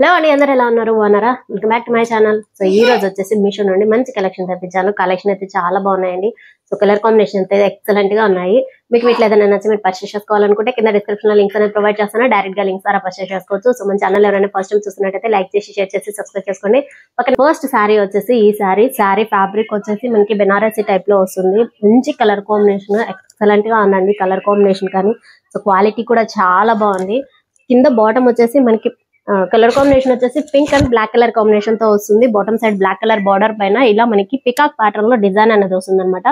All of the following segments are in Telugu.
హలో అండి, అందరూ ఎలా ఉన్నారు? బాగున్నారా? Welcome back to my channel. So ఈ రోజు వచ్చేసి మీషో నుండి మంచి కలెక్షన్ తెప్పించాను. కలెక్షన్ అయితే చాలా బాగున్నాయండి. సో కలర్ కాంబినేషన్ అయితే ఎక్సలెంట్ గా ఉన్నాయి. మీకు వీటిలో ఏదైనా నచ్చి మీరు పర్చేస్ చేసుకోవాలనుకుంటే కింద డిస్క్రిప్షన్ లో లింక్స్ అనేది ప్రొవైడ్ చేస్తాను. డైరెక్ట్ గా లింక్స్ ద్వారా పర్చేస్ చేసుకోవచ్చు. సో మన ఛానల్ ఎవరైనా ఫస్ట్ టైం చూస్తున్నట్టయితే లైక్ చేసి షేర్ చేసి సబ్స్క్రైబ్ చేసుకోండి. పక్కన ఫస్ట్ శారీ వచ్చేసి ఈ శారీ ఫ్యాబ్రిక్ వచ్చేసి మనకి బెనారసీ టైప్ లో వస్తుంది. మంచి కలర్ కాంబినేషన్ ఎక్సలెంట్ గా ఉందండి. కలర్ కాంబినేషన్ కానీ సో క్వాలిటీ కూడా చాలా బాగుంది. కింద బాటమ్ వచ్చేసి మనకి కలర్ కాంబినేషన్ వచ్చేసి pink and black colour combination తో వస్తుంది. Bottom side black colour border పైన ఇలా మనకి పికాక్ ప్యాటర్న్ లో డిజైన్ అనేది వస్తుంది అనమాట.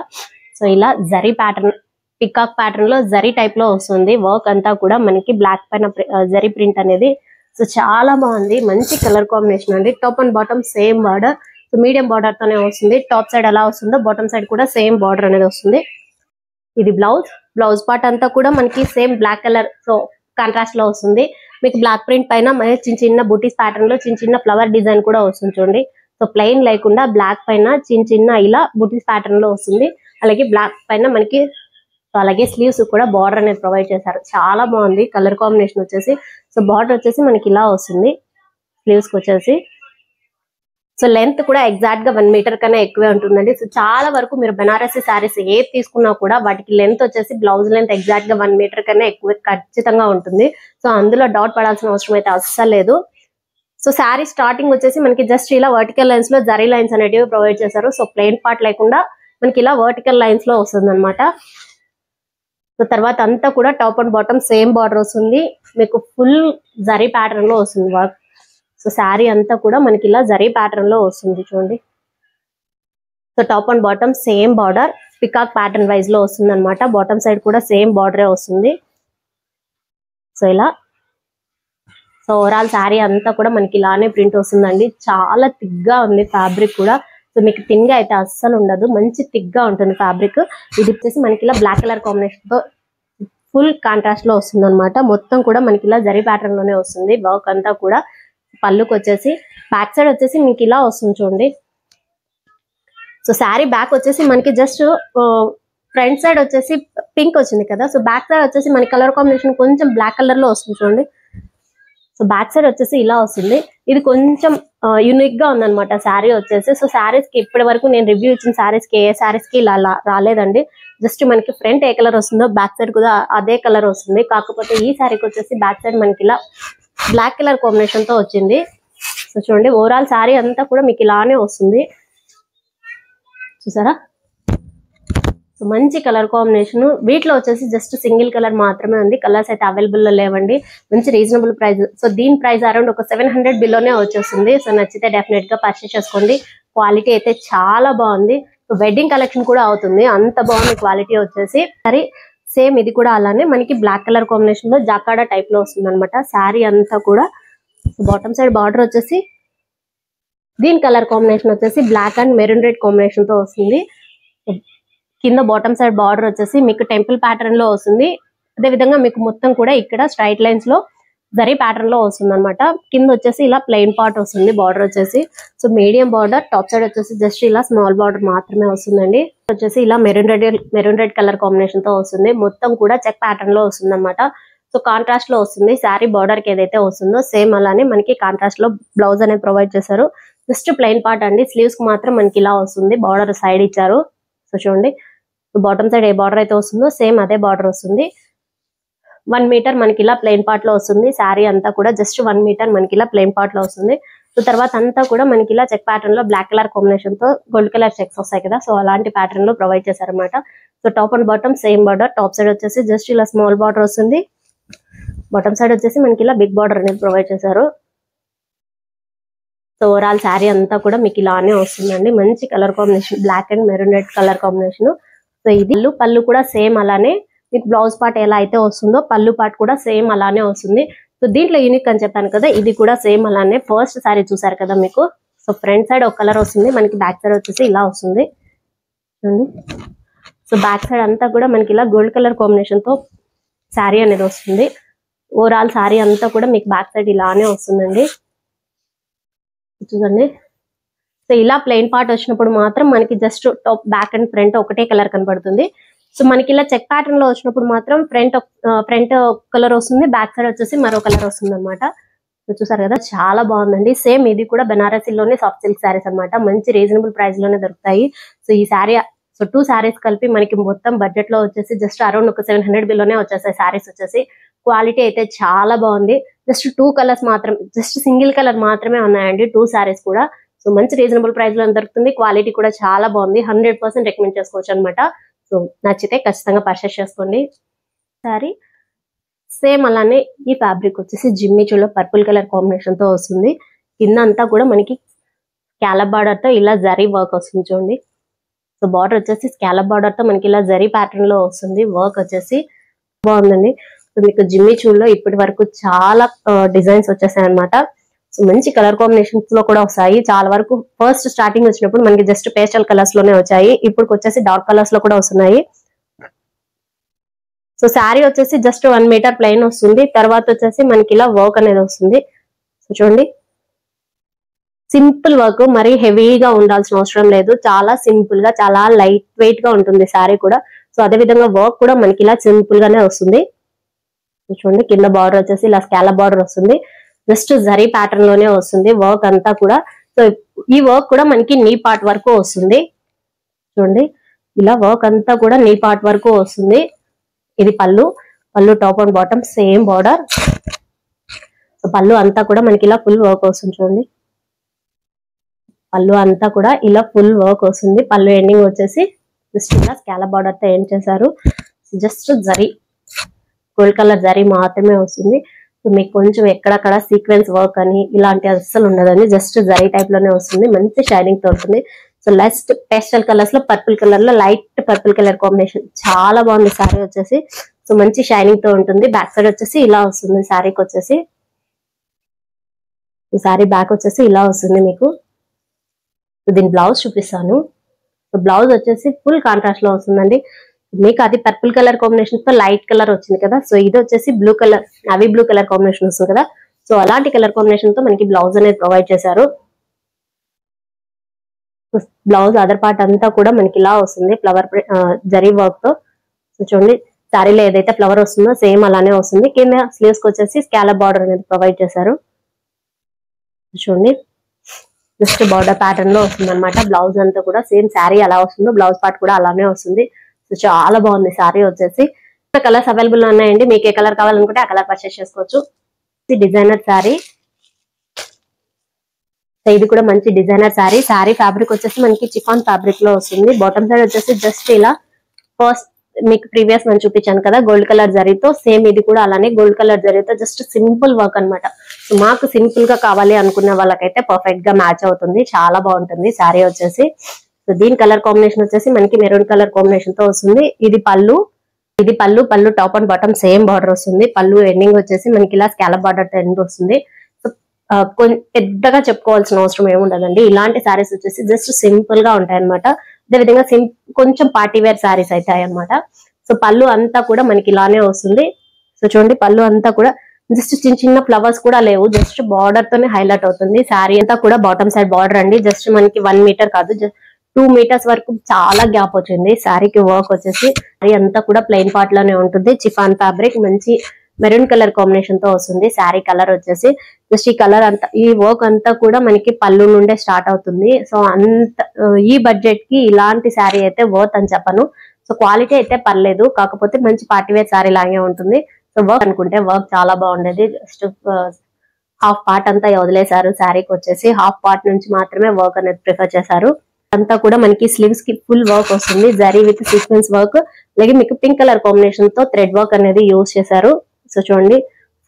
సో ఇలా జరీ ప్యాటర్న్, పికాక్ ప్యాటర్న్ లో జరీ టైప్ లో వస్తుంది. వర్క్ అంతా కూడా మనకి బ్లాక్ పైన జరీ ప్రింట్ అనేది. సో చాలా బాగుంది. మంచి కలర్ కాంబినేషన్ అండి. Top and bottom same border. So medium border తోనే వస్తుంది. టాప్ సైడ్ ఎలా వస్తుందో బాటమ్ సైడ్ కూడా సేమ్ బార్డర్ అనేది వస్తుంది. ఇది బ్లౌజ్ పార్ట్ అంతా కూడా మనకి same black colour so contrast లో వస్తుంది. మీకు బ్లాక్ ప్రింట్ పైన చిన్న చిన్న బూటీస్ ప్యాటర్న్ లో చిన్న ఫ్లవర్ డిజైన్ కూడా వస్తుంది చూడండి. సో ప్లెయిన్ లేకుండా బ్లాక్ పైన చిన్న ఇలా బూటీస్ ప్యాటర్న్ లో వస్తుంది. అలాగే బ్లాక్ పైన మనకి అలాగే స్లీవ్స్ కూడా బార్డర్ అనేది ప్రొవైడ్ చేశారు. చాలా బాగుంది కలర్ కాంబినేషన్ వచ్చేసి. సో బార్డర్ వచ్చేసి మనకి ఇలా వస్తుంది స్లీవ్స్ కి వచ్చేసి. సో లెంత్ కూడా ఎగ్జాక్ట్ గా 1 మీటర్ కన్నా ఎక్కువే ఉంటుందండి. సో చాలా వరకు మీరు బెనారసీ శారీస్ ఏది తీసుకున్నా కూడా వాటికి లెంత్ వచ్చేసి బ్లౌజ్ లెంత్ ఎగ్జాక్ట్ గా 1 మీటర్ కన్నా ఎక్కువ ఖచ్చితంగా ఉంటుంది. సో అందులో డౌట్ పడాల్సిన అవసరం అయితే అస్సలు లేదు. సో శారీ స్టార్టింగ్ వచ్చేసి మనకి జస్ట్ ఇలా వర్టికల్ లైన్స్ లో జరీ లైన్స్ అనేటివి ప్రొవైడ్ చేశారు. సో ప్లెయిన్ పార్ట్ లేకుండా మనకి ఇలా వర్టికల్ లైన్స్ లో వస్తుంది అనమాట. సో తర్వాత అంతా కూడా top and bottom same border వస్తుంది. మీకు ఫుల్ జరీ ప్యాటర్న్ లో వస్తుంది వర్క్. సో శారీ అంతా కూడా మనకి ఇలా జరీ ప్యాటర్న్ లో వస్తుంది చూడండి. So top and bottom same border peacock pattern wise లో వస్తుంది అనమాట. బాటమ్ సైడ్ కూడా సేమ్ బార్డరే వస్తుంది. సో ఇలా సో ఓవరాల్ శారీ అంతా కూడా మనకి ఇలానే ప్రింట్ వస్తుందండి. చాలా థిక్గా ఉంది ఫ్యాబ్రిక్ కూడా. సో మీకు థిన్గా అయితే అస్సలు ఉండదు, మంచి థిక్గా ఉంటుంది ఫ్యాబ్రిక్. ఇది వచ్చేసి మనకి ఇలా బ్లాక్ కలర్ కాంబినేషన్ తో ఫుల్ కాంట్రాస్ట్ లో వస్తుంది అనమాట. మొత్తం కూడా మనకి ఇలా జరీ ప్యాటర్న్ లోనే వస్తుంది వర్క్ అంతా కూడా. పళ్ళుకి వచ్చేసి బ్యాక్ సైడ్ వచ్చేసి మీకు ఇలా వస్తుంది చూడండి. సో శారీ బ్యాక్ వచ్చేసి మనకి జస్ట్ ఫ్రంట్ సైడ్ వచ్చేసి పింక్ వచ్చింది కదా. సో బ్యాక్ సైడ్ వచ్చేసి మన కలర్ కాంబినేషన్ కొంచెం బ్లాక్ కలర్ లో వస్తుంది చూడండి. సో బ్యాక్ సైడ్ వచ్చేసి ఇలా వస్తుంది. ఇది కొంచెం యూనిక్ గా ఉందన్నమాట శారీ వచ్చేసి. సో శారీస్ కి ఇప్పటి వరకు నేను రివ్యూ ఇచ్చిన శారీస్ కి ఏ శారీస్ కి ఇలా రాలేదండి. జస్ట్ మనకి ఫ్రంట్ ఏ కలర్ వస్తుందో బ్యాక్ సైడ్ కూడా అదే కలర్ వస్తుంది. కాకపోతే ఈ శారీకి వచ్చేసి బ్యాక్ సైడ్ మనకి ఇలా బ్లాక్ కలర్ కాంబినేషన్ తో వచ్చింది. సో చూడండి ఓవరాల్ శారీ అంతా కూడా మీకు ఇలానే వస్తుంది చూసారా. సో మంచి కలర్ కాంబినేషన్. వీటిలో వచ్చేసి జస్ట్ సింగిల్ కలర్ మాత్రమే ఉంది. కలర్స్ అయితే అవైలబుల్ లో లేవండి. మంచి రీజనబుల్ ప్రైస్. సో దీని ప్రైస్ అరౌండ్ ఒక 700 బిలోనే వచ్చేస్తుంది. సో నచ్చితే డెఫినెట్ గా పర్చేస్ చేసుకోండి. క్వాలిటీ అయితే చాలా బాగుంది. సో వెడ్డింగ్ కలెక్షన్ కూడా అవుతుంది, అంత బాగుంది క్వాలిటీ వచ్చేసి. సరే సేమ్ ఇది కూడా అలానే మనకి బ్లాక్ కలర్ కాంబినేషన్ లో జాకాడా టైప్ లో వస్తుంది అనమాట. శారీ అంతా కూడా బాటమ్ సైడ్ బార్డర్ వచ్చేసి దీని కలర్ కాంబినేషన్ వచ్చేసి black and maroon red combination తో వస్తుంది. కింద బాటమ్ సైడ్ బార్డర్ వచ్చేసి మీకు టెంపుల్ ప్యాటర్న్ లో వస్తుంది. అదే విధంగా మీకు మొత్తం కూడా ఇక్కడ స్ట్రైట్ లైన్స్ లో జరీ ప్యాటర్న్ లో వస్తుంది అనమాట. కింద వచ్చేసి ఇలా ప్లెయిన్ పార్ట్ వస్తుంది బార్డర్ వచ్చేసి. So medium border, top side వచ్చేసి జస్ట్ ఇలా స్మాల్ బార్డర్ మాత్రమే వస్తుందండి. వచ్చేసి ఇలా మెరూన్ రెడ్ కలర్ కాంబినేషన్ తో వస్తుంది. మొత్తం కూడా చెక్ ప్యాటర్న్ లో వస్తుంది అనమాట. సో కాంట్రాస్ట్ లో వస్తుంది. శారీ బార్డర్ కి ఏదైతే వస్తుందో సేమ్ అలానే మనకి కాంట్రాస్ట్ లో బ్లౌజ్ అనేది ప్రొవైడ్ చేశారు. జస్ట్ ప్లెయిన్ పార్ట్ అండి. స్లీవ్స్ కి మాత్రం మనకి ఇలా వస్తుంది. బార్డర్ సైడ్ ఇచ్చారు. సో చూడండి బాటమ్ సైడ్ ఏ బార్డర్ అయితే వస్తుందో సేమ్ అదే బార్డర్ వస్తుంది. 1 మీటర్ మనకి ఇలా ప్లెయిన్ పార్ట్ లో వస్తుంది. శారీ అంతా కూడా జస్ట్ 1 మీటర్ మనకి ఇలా ప్లెయిన్ పార్ట్ లో వస్తుంది. సో తర్వాత అంతా కూడా మనకి ఇలా చెక్ ప్యాటర్న్ లో బ్లాక్ కలర్ కాంబినేషన్ తో గోల్డ్ కలర్ చెక్స్ వస్తాయి కదా. సో అలాంటి ప్యాటర్న్ లో ప్రొవైడ్ చేశారనమాట. So top and bottom same border. Top side వచ్చేసి జస్ట్ ఇలా స్మాల్ బార్డర్ వస్తుంది. బాటమ్ సైడ్ వచ్చేసి మనకి ఇలా బిగ్ బార్డర్ అనేది ప్రొవైడ్ చేశారు. సో ఓవరాల్ శారీ అంతా కూడా మీకు ఇలానే వస్తుందండి. మంచి colour combination, black and maroon red colour combination. So ఇది పళ్ళు కూడా సేమ్ అలానే మీకు బ్లౌజ్ పార్ట్ ఎలా అయితే వస్తుందో పళ్ళు పార్ట్ కూడా సేమ్ అలానే వస్తుంది. సో దీంట్లో యూనిక్ అని చెప్పాను కదా, ఇది కూడా సేమ్ అలానే. ఫస్ట్ శారీ చూసారు కదా మీకు. సో ఫ్రంట్ సైడ్ ఒక కలర్ వస్తుంది, మనకి బ్యాక్ సైడ్ వచ్చేసి ఇలా వస్తుంది. సో బ్యాక్ సైడ్ అంతా కూడా మనకి ఇలా గోల్డ్ కలర్ కాంబినేషన్ తో శారీ అనేది వస్తుంది. ఓవరాల్ శారీ అంతా కూడా మీకు బ్యాక్ సైడ్ ఇలానే వస్తుందండి చూడండి. సో ఇలా ప్లెయిన్ పార్ట్ వచ్చినప్పుడు మాత్రం మనకి just top back and front ఒకటే కలర్ కనబడుతుంది. సో మనకి ఇలా చెక్ ప్యాటర్న్ లో వచ్చినప్పుడు మాత్రం ఫ్రంట్ కలర్ వస్తుంది, బ్యాక్ సైడ్ వచ్చేసి మరో కలర్ వస్తుంది అనమాట. చూసారు కదా చాలా బాగుందండి. సేమ్ ఇది కూడా బెనారసీలోనే సాఫ్ట్ సిల్క్ శారీస్ అన్నమాట. మంచి రీజనబుల్ ప్రైస్ లోనే దొరుకుతాయి. సో ఈ శారీ సో 2 శారీస్ కలిపి మనకి మొత్తం బడ్జెట్ లో వచ్చేసి జస్ట్ అరౌండ్ ఒక 700 బిలోనే వచ్చేసాయి శారీస్ వచ్చేసి. క్వాలిటీ అయితే చాలా బాగుంది. జస్ట్ 2 కలర్స్ మాత్రం, జస్ట్ సింగిల్ కలర్ మాత్రమే ఉన్నాయండి 2 శారీస్ కూడా. సో మంచి రీజనబుల్ ప్రైస్ లో దొరుకుతుంది. క్వాలిటీ కూడా చాలా బాగుంది. 100% రికమెండ్ చేసుకోవచ్చు అనమాట. సో నచ్చితే ఖచ్చితంగా పర్చేస్ చేసుకోండి. శారీ సేమ్ అలానే ఈ ఫ్యాబ్రిక్ వచ్చేసి జిమ్మిచూలో పర్పుల్ కలర్ కాంబినేషన్ తో వస్తుంది. కింద అంతా కూడా మనకి స్కాలప్ బార్డర్ తో ఇలా జరీ వర్క్ వస్తుంది చూడండి. సో బార్డర్ వచ్చేసి స్కాలప్ బార్డర్ తో మనకి ఇలా జరీ ప్యాటర్న్ లో వస్తుంది. వర్క్ వచ్చేసి బాగుందండి. సో మీకు జిమ్మిచూలో ఇప్పటి వరకు చాలా డిజైన్స్ వచ్చేసాయి అనమాట. సో మంచి కలర్ కాంబినేషన్స్ లో కూడా వస్తాయి. చాలా వరకు ఫస్ట్ స్టార్టింగ్ వచ్చినప్పుడు మనకి జస్ట్ పేస్టల్ కలర్స్ లోనే వచ్చాయి. ఇప్పుడు వచ్చేసి డార్క్ కలర్స్ లో కూడా వస్తున్నాయి. సో శారీ వచ్చేసి జస్ట్ 1 మీటర్ ప్లెయిన్ వస్తుంది. తర్వాత వచ్చేసి మనకి ఇలా వర్క్ అనేది వస్తుంది. సో చూడండి సింపుల్ వర్క్, మరీ హెవీగా ఉండాల్సిన అవసరం లేదు. చాలా సింపుల్ గా, చాలా లైట్ వెయిట్ గా ఉంటుంది శారీ కూడా. సో అదే విధంగా వర్క్ కూడా మనకి ఇలా సింపుల్ గానే వస్తుంది. చూడండి కింద బార్డర్ వచ్చేసి ఇలా స్కాలప్ బార్డర్ వస్తుంది. జస్ట్ జరీ ప్యాటర్న్ లోనే వస్తుంది వర్క్ అంతా కూడా. సో ఈ వర్క్ కూడా మనకి నీ పార్ట్ వరకు వస్తుంది. చూడండి ఇలా వర్క్ అంతా కూడా నీ పార్ట్ వరకు వస్తుంది. ఇది పళ్ళు, పళ్ళు top and bottom same border. So పళ్ళు అంతా కూడా మనకి ఇలా ఫుల్ వర్క్ వస్తుంది చూడండి. పళ్ళు అంతా కూడా ఇలా ఫుల్ వర్క్ వస్తుంది. పళ్ళు ఎండింగ్ వచ్చేసి జస్ట్ ఇలా స్కాలప్ బార్డర్ తో ఎండ్ చేశారు. Just zari gold colour zari మాత్రమే వస్తుంది. సో మీకు కొంచెం ఎక్కడక్కడ సీక్వెన్స్ వర్క్ అని ఇలాంటి అస్సలు ఉండదండి. జస్ట్ జరీ టైప్ లోనే వస్తుంది. మంచి షైనింగ్ తో ఉంటుంది. సో లాస్ట్ పేస్టల్ కలర్స్ లో పర్పుల్ కలర్ లో లైట్ పర్పుల్ కలర్ కాంబినేషన్ చాలా బాగుంది శారీ వచ్చేసి. సో మంచి షైనింగ్ తో ఉంటుంది. బ్యాక్ సైడ్ వచ్చేసి ఇలా వస్తుంది శారీకి వచ్చేసి. శారీ బ్యాక్ వచ్చేసి ఇలా వస్తుంది మీకు. దీని బ్లౌజ్ చూపిస్తాను. సో బ్లౌజ్ వచ్చేసి ఫుల్ కాంట్రాస్ట్ లో వస్తుందండి. మీకు అది పర్పుల్ కలర్ కాంబినేషన్ తో లైట్ కలర్ వచ్చింది కదా. సో ఇది వచ్చేసి blue colour, navy blue colour combination వస్తుంది కదా. సో అలాంటి కలర్ కాంబినేషన్ తో మనకి బ్లౌజ్ అనేది ప్రొవైడ్ చేశారు. బ్లౌజ్ అదర్ పార్ట్ అంతా కూడా మనకి ఇలా వస్తుంది ఫ్లవర్ జరీ వర్క్ తో. సో చూడండి శారీలో ఏదైతే ఫ్లవర్ వస్తుందో సేమ్ అలానే వస్తుంది. కింద స్లీవ్స్ కి వచ్చేసి స్కాలప్ బార్డర్ అనేది ప్రొవైడ్ చేశారు. చూడండి జస్ట్ బార్డర్ ప్యాటర్న్ లో వస్తుంది అనమాట. బ్లౌజ్ అంతా కూడా సేమ్ శారీ ఎలా వస్తుందో బ్లౌజ్ పార్ట్ కూడా అలానే వస్తుంది. సో చాలా బాగుంది శారీ వచ్చేసి. కలర్స్ అవైలబుల్ ఉన్నాయండి. మీకు ఏ కలర్ కావాలనుకుంటే ఆ కలర్ పర్చేస్ చేసుకోవచ్చు. ఇది డిజైనర్ శారీ. ఇది కూడా మంచి డిజైనర్ శారీ. శారీ ఫ్యాబ్రిక్ వచ్చేసి మనకి చిఫాన్ ఫ్యాబ్రిక్ లో వస్తుంది. బాటమ్ సైడ్ వచ్చేసి జస్ట్ ఇలా ఫస్ట్ మీకు ప్రీవియస్ నేను చూపించాను కదా గోల్డ్ కలర్ జరీతో, సేమ్ ఇది కూడా అలానే గోల్డ్ కలర్ జరీతో జస్ట్ సింపుల్ వర్క్ అనమాట. సో మాకు సింపుల్ గా కావాలి అనుకున్న వాళ్ళకైతే పర్ఫెక్ట్ గా మ్యాచ్ అవుతుంది. చాలా బాగుంటుంది శారీ వచ్చేసి. సో దీని కలర్ కాంబినేషన్ వచ్చేసి మనకి మెరూన్ కలర్ కాంబినేషన్ తో వస్తుంది. ఇది పళ్ళు, ఇది పళ్ళు, పళ్ళు top and bottom same border వస్తుంది. పళ్ళు ఎండింగ్ వచ్చేసి మనకి ఇలా స్కాలప్ బార్డర్ తో ఎండ్ వస్తుంది. పెద్దగా చెప్పుకోవాల్సిన అవసరం ఏముండదండి. ఇలాంటి శారీస్ వచ్చేసి జస్ట్ సింపుల్ గా ఉంటాయి అనమాట. అదేవిధంగా కొంచెం పార్టీ వేర్ శారీస్ అవుతాయి అనమాట. సో పళ్ళు అంతా కూడా మనకి ఇలానే వస్తుంది. సో చూడండి పళ్ళు అంతా కూడా జస్ట్ చిన్న చిన్న ఫ్లవర్స్ కూడా లేవు, జస్ట్ బార్డర్ తోనే హైలైట్ అవుతుంది. శారీ అంతా కూడా బాటమ్ సైడ్ బార్డర్ అండి. జస్ట్ మనకి 1 మీటర్ కాదు, 2 మీటర్స్ వరకు చాలా గ్యాప్ వచ్చింది శారీకి. వర్క్ వచ్చేసి శారీ అంతా కూడా ప్లెయిన్ పార్ట్ లోనే ఉంటుంది. చిఫాన్ ఫ్యాబ్రిక్ మంచి మెరూన్ కలర్ కాంబినేషన్ తో వస్తుంది. శారీ కలర్ వచ్చేసి జస్ట్ ఈ కలర్ అంతా, ఈ వర్క్ అంతా కూడా మనకి పళ్ళు నుండే స్టార్ట్ అవుతుంది. సో అంత ఈ బడ్జెట్ కి ఇలాంటి శారీ అయితే వర్త్ అని చెప్పను. సో క్వాలిటీ అయితే పర్లేదు, కాకపోతే మంచి పార్టీ వేర్ శారీ లాగే ఉంటుంది. సో వర్క్ అనుకుంటే వర్క్ చాలా బాగుండేది. జస్ట్ హాఫ్ పార్ట్ అంతా వదిలేశారు శారీకి వచ్చేసి. హాఫ్ పార్ట్ నుంచి మాత్రమే వర్క్ అనేది ప్రిఫర్ చేశారు. అంతా కూడా మనకి స్లీవ్స్ కి ఫుల్ వర్క్ వస్తుంది. జరీ విత్ సీక్వెన్స్ వర్క్, అలాగే మీకు పింక్ కలర్ కాంబినేషన్ తో థ్రెడ్ వర్క్ అనేది యూజ్ చేశారు. సో చూడండి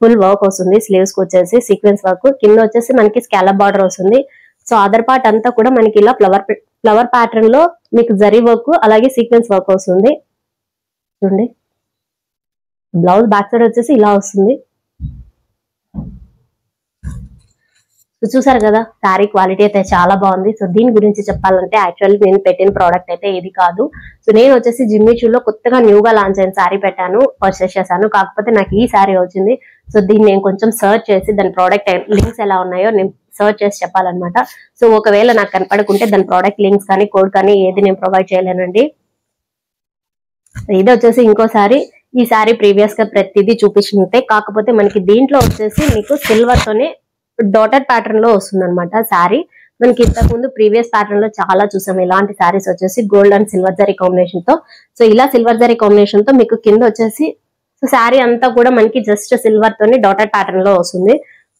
ఫుల్ వర్క్ వస్తుంది స్లీవ్స్ కి వచ్చేసి సీక్వెన్స్ వర్క్. కింద వచ్చేసి మనకి స్కాలప్ బార్డర్ వస్తుంది. సో అదర్ పార్ట్ అంతా కూడా మనకి ఇలా ఫ్లవర్ ప్యాటర్న్ లో మీకు జరీ వర్క్ అలాగే సీక్వెన్స్ వర్క్ వస్తుంది. చూడండి బ్లౌజ్ బ్యాక్ సైడ్ వచ్చేసి ఇలా వస్తుంది. చూసారు కదా శారీ క్వాలిటీ అయితే చాలా బాగుంది. సో దీని గురించి చెప్పాలంటే యాక్చువల్లీ నేను పెట్టిన ప్రోడక్ట్ అయితే ఇది కాదు. సో నేను వచ్చేసి జిమ్మిచూలో కొత్తగా న్యూగా లాంచ్ అయిన శారీ పెట్టాను, పర్చేస్ చేశాను. కాకపోతే నాకు ఈ శారీ వచ్చింది. సో దీన్ని నేను కొంచెం సర్చ్ చేసి దాని ప్రోడక్ట్ లింక్స్ ఎలా ఉన్నాయో నేను సర్చ్ చేసి చెప్పాలన్నమాట. సో ఒకవేళ నాకు కనపడకుంటే దాని ప్రోడక్ట్ లింక్స్ కానీ కోడ్ కానీ ఏది నేను ప్రొవైడ్ చేయలేనండి. ఇది వచ్చేసి ఇంకోసారి ఈ శారీ ప్రీవియస్ గా ప్రతిదీ చూపించుంటే, కాకపోతే మనకి దీంట్లో వచ్చేసి మీకు సిల్వర్ తోనే డాటెడ్ ప్యాటర్న్ లో వస్తుంది అనమాట శారీ. మనకి ఇంతకు ముందు ప్రీవియస్ ప్యాటర్న్ లో చాలా చూసాం ఇలాంటి శారీస్ వచ్చేసి gold and silver zari combination తో. సో ఇలా సిల్వర్ జరీ కాంబినేషన్ తో మీకు కింద వచ్చేసి శారీ అంతా కూడా మనకి జస్ట్ సిల్వర్ తోని డాటెడ్ ప్యాటర్న్ లో వస్తుంది.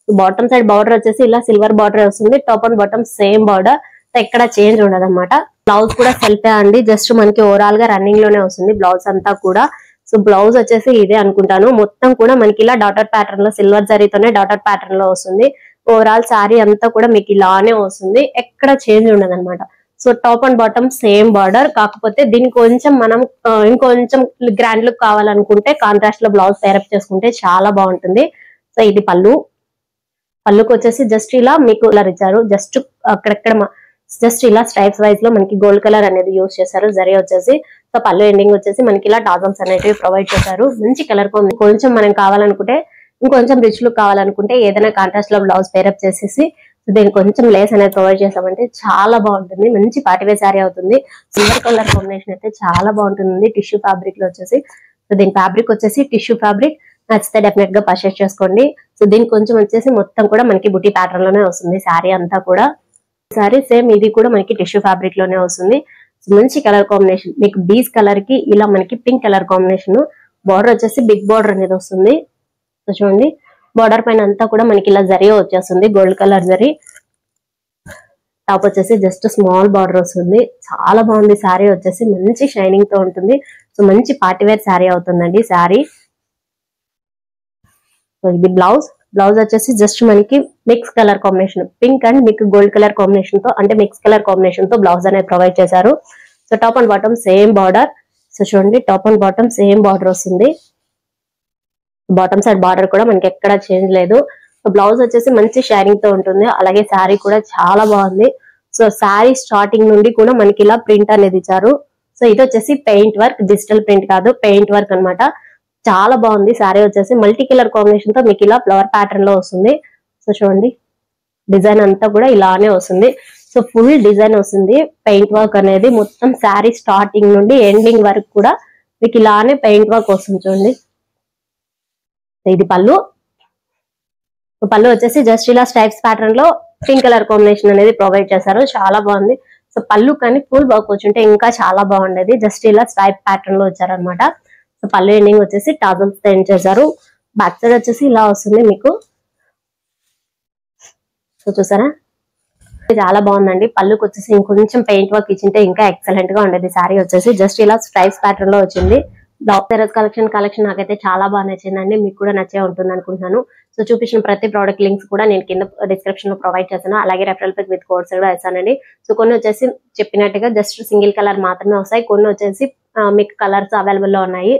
బాటమ్ సైడ్ బార్డర్ వచ్చేసి ఇలా సిల్వర్ బార్డర్ వస్తుంది. Top and bottom same border, ఎక్కడ చేంజ్ ఉండదు అనమాట. బ్లౌజ్ కూడా సెల్ఫే అండి, జస్ట్ మనకి ఓవరాల్ గా రన్నింగ్ లోనే వస్తుంది బ్లౌజ్ అంతా కూడా. సో బ్లౌజ్ వచ్చేసి ఇదే అనుకుంటాను, మొత్తం కూడా మనకి ఇలా డాటెడ్ ప్యాటర్న్ లో సిల్వర్ జరీతోనే డాటెడ్ ప్యాటర్న్ లో వస్తుంది. ఓవరాల్ శారీ అంతా కూడా మీకు ఇలానే వస్తుంది, ఎక్కడ చేంజ్ ఉండదు అనమాట. So top and bottom same border, కాకపోతే దీనికి కొంచెం మనం ఇంకొంచెం గ్రాండ్ లుక్ కావాలనుకుంటే కాంట్రాస్ట్ లో బ్లౌజ్ పేరప్ చేసుకుంటే చాలా బాగుంటుంది. సో ఇది పళ్ళుకి వచ్చేసి జస్ట్ ఇలా మీకు కలర్ ఇచ్చారు, జస్ట్ అక్కడక్కడ జస్ట్ ఇలా స్ట్రైప్స్ వైజ్ లో మనకి గోల్డ్ కలర్ అనేది యూజ్ చేశారు జరీ వచ్చేసి. సో పళ్ళు ఎండింగ్ వచ్చేసి మనకి ఇలా టాజల్స్ అనేవి ప్రొవైడ్ చేశారు. మంచి కలర్ కొంచెం మనం కావాలనుకుంటే ఇంకొంచెం రిచ్ లుక్ కావాలనుకుంటే ఏదైనా కాంట్రాస్ట్ లో బ్లౌజ్ పేరప్ చేసేసి దీనికి కొంచెం లేస్ అనేది ప్రొవైడ్ చేసామంటే చాలా బాగుంటుంది. మంచి పార్టీవేర్ శారీ అవుతుంది. సిల్వర్ కలర్ కాంబినేషన్ అయితే చాలా బాగుంటుంది టిష్యూ ఫ్యాబ్రిక్ లో వచ్చేసి. సో దీని ఫ్యాబ్రిక్ వచ్చేసి టిష్యూ ఫ్యాబ్రిక్, నచ్చితే డెఫినెట్ గా పర్చేస్ చేసుకోండి. సో దీనికి కొంచెం వచ్చేసి మొత్తం కూడా మనకి బుటీ ప్యాటర్న్ లోనే వస్తుంది శారీ అంతా కూడా. శారీ సేమ్ ఇది కూడా మనకి టిష్యూ ఫ్యాబ్రిక్ లోనే వస్తుంది. మంచి కలర్ కాంబినేషన్, మీకు బీస్ కలర్ కి ఇలా మనకి పింక్ కలర్ కాంబినేషన్. బార్డర్ వచ్చేసి బిగ్ బార్డర్ అనేది వస్తుంది. సో చూడండి బార్డర్ పైన అంతా కూడా మనకి ఇలా జరీ వచ్చేస్తుంది, గోల్డ్ కలర్ జరీ. టాప్ వచ్చేసి జస్ట్ స్మాల్ బార్డర్ వస్తుంది. చాలా బాగుంది శారీ వచ్చేసి, మంచి షైనింగ్ తో ఉంటుంది. సో మంచి పార్టీవేర్ శారీ అవుతుందండి శారీ. సో ఇది బ్లౌజ్ వచ్చేసి జస్ట్ మనకి mix colour combination, pink and మీకు గోల్డ్ కలర్ కాంబినేషన్ తో, అంటే మిక్స్ కలర్ కాంబినేషన్ తో బ్లౌజ్ అనేది ప్రొవైడ్ చేశారు. So top and bottom same border. So చూడండి top and bottom same border వస్తుంది. బాటమ్ సైడ్ బార్డర్ కూడా మనకి ఎక్కడ చేంజ్ లేదు. సో బ్లౌజ్ వచ్చేసి మంచి షైనింగ్ తో ఉంటుంది. అలాగే శారీ కూడా చాలా బాగుంది. సో శారీ స్టార్టింగ్ నుండి కూడా మనకి ఇలా ప్రింట్ అనేది ఇచ్చారు. సో ఇది వచ్చేసి పెయింట్ వర్క్, డిజిటల్ ప్రింట్ కాదు, పెయింట్ వర్క్ అన్నమాట. చాలా బాగుంది శారీ వచ్చేసి, మల్టీ కలర్ కాంబినేషన్ తో మీకు ఇలా ఫ్లవర్ ప్యాటర్న్ లో వస్తుంది. సో చూడండి డిజైన్ అంతా కూడా ఇలానే వస్తుంది. సో ఫుల్ డిజైన్ వస్తుంది, పెయింట్ వర్క్ అనేది మొత్తం శారీ స్టార్టింగ్ నుండి ఎండింగ్ వరకు కూడా మీకు ఇలానే పెయింట్ వర్క్ వస్తుంది. చూడండి ఇది పళ్ళు వచ్చేసి జస్ట్ ఇలా స్ట్రైప్స్ ప్యాటర్న్ లో పింక్ కలర్ కాంబినేషన్ అనేది ప్రొవైడ్ చేశారు, చాలా బాగుంది. సో పళ్ళు కానీ ఫుల్ వర్క్ వచ్చుంటే ఇంకా చాలా బాగుండేది. జస్ట్ ఇలా స్ట్రైప్ ప్యాటర్న్ లో వచ్చారనమాట. సో పళ్ళు ఎండింగ్ వచ్చేసి టాజల్స్ తో ఎండ్ చేశారు. బ్యాక్ సైడ్ వచ్చేసి ఇలా వస్తుంది మీకు. సో చూసారా చాలా బాగుందండి. పళ్ళుకి వచ్చేసి ఇంకొంచెం పెయింట్ వర్క్ ఇచ్చింటే ఇంకా ఎక్సలెంట్ గా ఉండేది శారీ వచ్చేసి. జస్ట్ ఇలా స్ట్రైప్స్ ప్యాటర్న్ లో వచ్చింది. బ్లౌజ్ కలెక్షన్ నాకైతే చాలా బాగా నచ్చిందండి, మీకు కూడా నచ్చే ఉంటుంది అనుకుంటున్నాను. సో చూపించిన ప్రతి ప్రోడక్ట్ లింక్స్ కూడా నేను కింద డిస్క్రిప్షన్ లో ప్రొవైడ్ చేశాను. అలాగే రెఫరల్ పిక్ విత్ కోడ్స్ కూడా వేసానండి. సో కొన్ని వచ్చేసి చెప్పినట్టుగా జస్ట్ సింగిల్ కలర్ మాత్రమే వస్తాయి, కొన్ని వచ్చేసి మీకు కలర్స్ అవైలబుల్ లో ఉన్నాయి.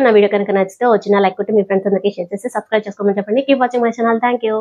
నా వీడియో కనుక నచ్చితే వచ్చిన లైక్ కొట్టి మీ ఫ్రెండ్స్ అందరికీ షేర్ చేసి సబ్స్క్రైబ్ చేసుకోమని చెప్పండి. Keep watching my channel. Thank you.